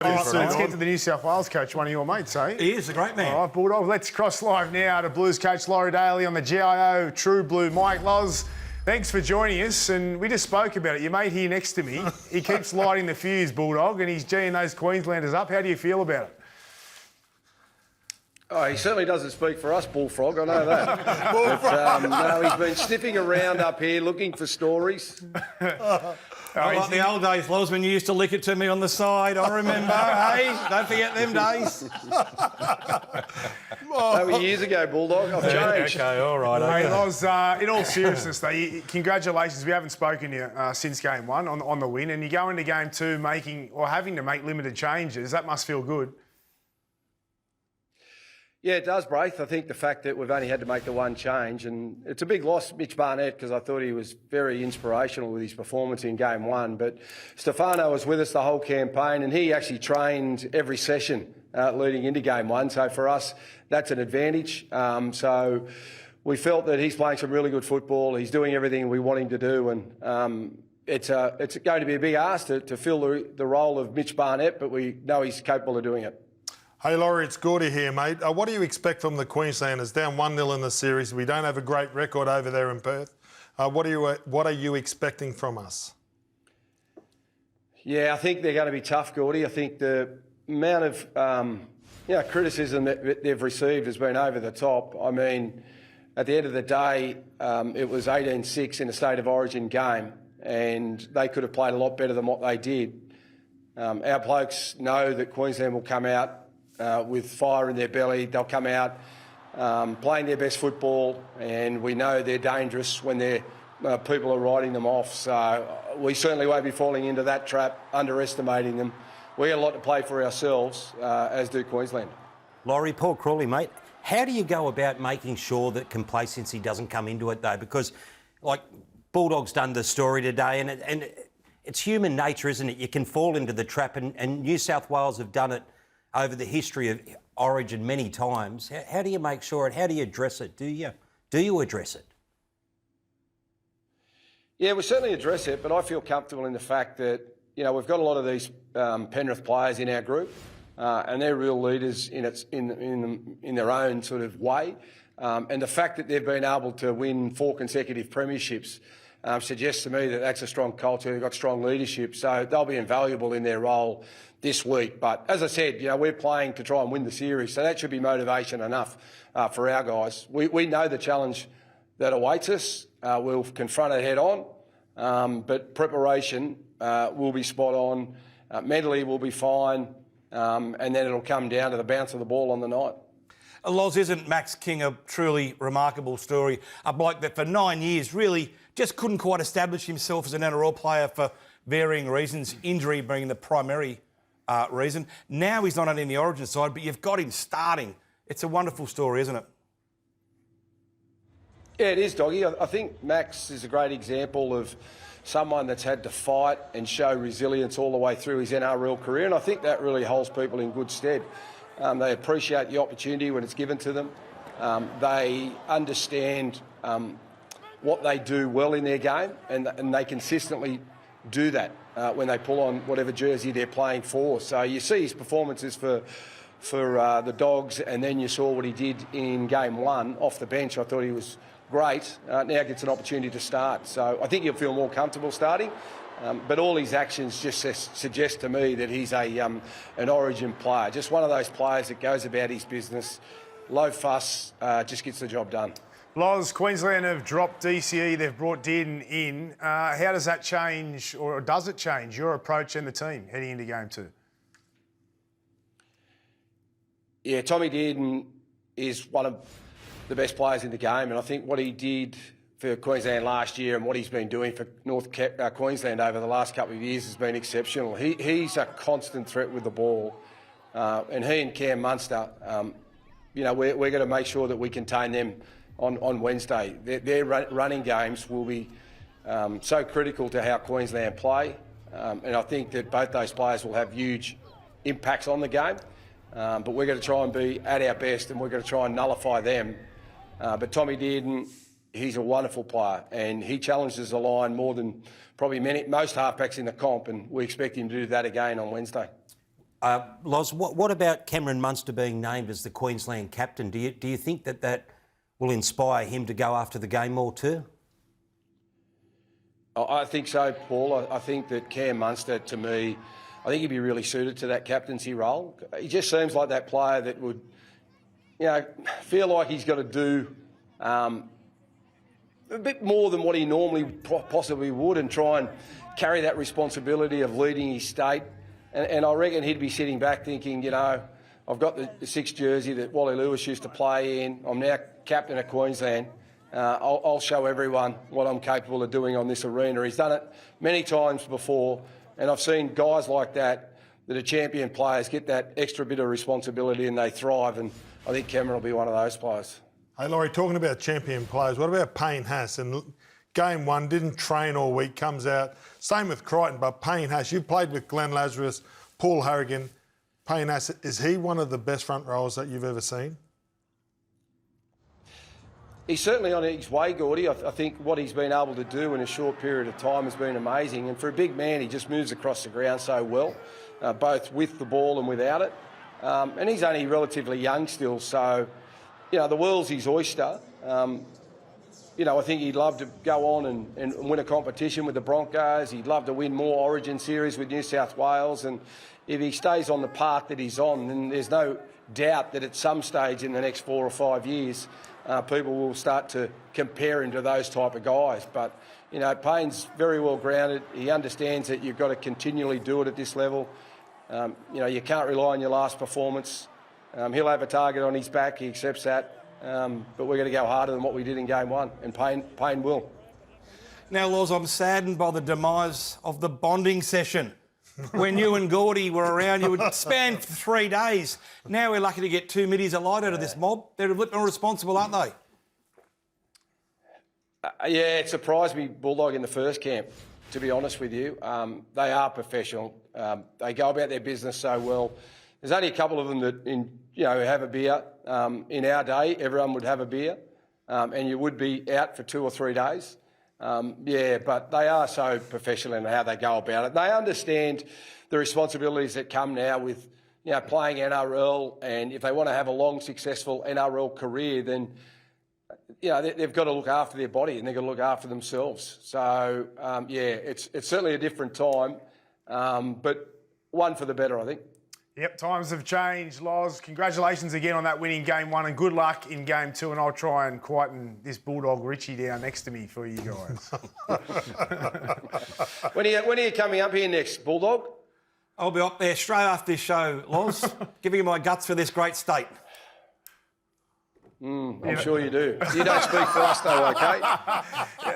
Let's get to the New South Wales coach, one of your mates, eh? He is a great man. All right, Bulldog. Let's cross live now to Blues coach Laurie Daley on the GIO True Blue Mike. Loz, thanks for joining us. And we just spoke about it. Your mate here next to me, he keeps lighting the fuse, Bulldog, and he's geeing those Queenslanders up. How do you feel about it? Oh, he certainly doesn't speak for us, Bullfrog, I know that. But, no, he's been sniffing around up here looking for stories. Like the old days, Loz, when you used to lick it to me on the side, I remember, hey? Don't forget them days. That was years ago, Bulldog. I've changed. Okay, all right. Hey, Loz, in all seriousness, though, congratulations. We haven't spoken to you since game one on the win, and you go into game two having to make limited changes. That must feel good. Yeah, it does, Braith. I think the fact that we've only had to make the one change, and it's a big loss, Mitch Barnett, because I thought he was very inspirational with his performance in game one. But Stefano was with us the whole campaign, and he actually trained every session leading into game one. So for us, that's an advantage. So we felt that he's playing some really good football. He's doing everything we want him to do, and it's going to be a big ask to fill the role of Mitch Barnett, but we know he's capable of doing it. Hey, Laurie, it's Gordy here, mate. What do you expect from the Queenslanders? Down 1-0 in the series. We don't have a great record over there in Perth. What are you expecting from us? Yeah, I think they're going to be tough, Gordy. I think the amount of criticism that they've received has been over the top. I mean, at the end of the day, it was 18-6 in a State of Origin game, and they could have played a lot better than what they did. Our blokes know that Queensland will come out with fire in their belly. They'll come out playing their best football, and we know they're dangerous when people are riding them off. So we certainly won't be falling into that trap, underestimating them. We got a lot to play for ourselves, as do Queensland. Laurie, Paul Crawley, mate, how do you go about making sure that complacency doesn't come into it, though? Because, like, Bulldog's done the story today, and it's human nature, isn't it? You can fall into the trap, and New South Wales have done it over the history of Origin many times. How do you make sure and how do you address it? Do you address it? Yeah, we certainly address it, but I feel comfortable in the fact that, we've got a lot of these Penrith players in our group, and they're real leaders in their own sort of way. And the fact that they've been able to win 4 consecutive premierships suggests to me that that's a strong culture. They've got strong leadership, so they'll be invaluable in their role this week. But as I said, we're playing to try and win the series, so that should be motivation enough for our guys. We know the challenge that awaits us. We'll confront it head on, but preparation will be spot on. Mentally, we'll be fine, and then it'll come down to the bounce of the ball on the night. Loz, isn't Max King a truly remarkable story? A bloke that for 9 years really just couldn't quite establish himself as an NRL player for varying reasons, injury being the primary reason. Now he's not only in the Origin side, but you've got him starting. It's a wonderful story, isn't it? Yeah, it is, Doggy. I think Max is a great example of someone that's had to fight and show resilience all the way through his NRL career, and I think that really holds people in good stead. They appreciate the opportunity when it's given to them. They understand what they do well in their game, and they consistently do that when they pull on whatever jersey they're playing for. So you see his performances for the Dogs, and then you saw what he did in game one off the bench. I thought he was great. Now gets an opportunity to start. So I think he'll feel more comfortable starting. But all his actions just suggest to me that he's an Origin player. Just one of those players that goes about his business, low fuss, just gets the job done. Loz, Queensland have dropped DCE, they've brought Dearden in. How does that change, or does it change, your approach and the team heading into game two? Yeah, Tommy Dearden is one of the best players in the game, and I think what he did for Queensland last year and what he's been doing for North Queensland over the last couple of years has been exceptional. He's a constant threat with the ball, and he and Cam Munster, we're going to make sure that we contain them on Wednesday. Their running games will be so critical to how Queensland play, and I think that both those players will have huge impacts on the game, but we're going to try and be at our best, and we're going to try and nullify them. But Tommy Dearden, he's a wonderful player, and he challenges the line more than probably most halfbacks in the comp, and we expect him to do that again on Wednesday. Loz, what about Cameron Munster being named as the Queensland captain? Do you think that will inspire him to go after the game more too? I think so, Paul. I think that Cam Munster, to me, I think he'd be really suited to that captaincy role. He just seems like that player that would, feel like he's got to do a bit more than what he normally possibly would and try and carry that responsibility of leading his state. And I reckon he'd be sitting back thinking, I've got the 6 jersey that Wally Lewis used to play in. I'm now captain of Queensland. I'll show everyone what I'm capable of doing on this arena. He's done it many times before, and I've seen guys like that are champion players get that extra bit of responsibility and they thrive, and I think Cameron will be one of those players. Hey, Laurie, talking about champion players, what about Payne Haas? And game one, didn't train all week, comes out. Same with Crichton, but Payne Haas, you played with Glenn Lazarus, Paul Harrigan. Payne Haas, is he one of the best front rowers that you've ever seen? He's certainly on his way, Gordy. I think what he's been able to do in a short period of time has been amazing. And for a big man, he just moves across the ground so well, both with the ball and without it. And he's only relatively young still, so, the world's his oyster. I think he'd love to go on and win a competition with the Broncos. He'd love to win more Origin series with New South Wales. And if he stays on the path that he's on, then there's no doubt that at some stage in the next 4 or 5 years, people will start to compare him to those type of guys. But, Payne's very well grounded. He understands that you've got to continually do it at this level. You can't rely on your last performance. He'll have a target on his back. He accepts that. But we're going to go harder than what we did in game one, and Payne will. Now, Laws, I'm saddened by the demise of the bonding session. When you and Gordy were around, you would span for 3 days. Now we're lucky to get 2 middies of light out of this mob. They're a bit more responsible, aren't they? It surprised me, Bulldog, in the first camp, to be honest with you. They are professional. They go about their business so well. There's only a couple of them that, have a beer. In our day, everyone would have a beer, and you would be out for 2 or 3 days. But they are so professional in how they go about it. They understand the responsibilities that come now with, playing NRL, and if they want to have a long, successful NRL career, then, they've got to look after their body and they've got to look after themselves. So, it's certainly a different time, but one for the better, I think. Yep, times have changed, Loz. Congratulations again on that winning game one, and good luck in game two. And I'll try and quieten this Bulldog Richie down next to me for you guys. When are you coming up here next, Bulldog? I'll be up there straight after this show, Loz, giving you my guts for this great state. I'm sure you do. You don't speak for us, though, okay?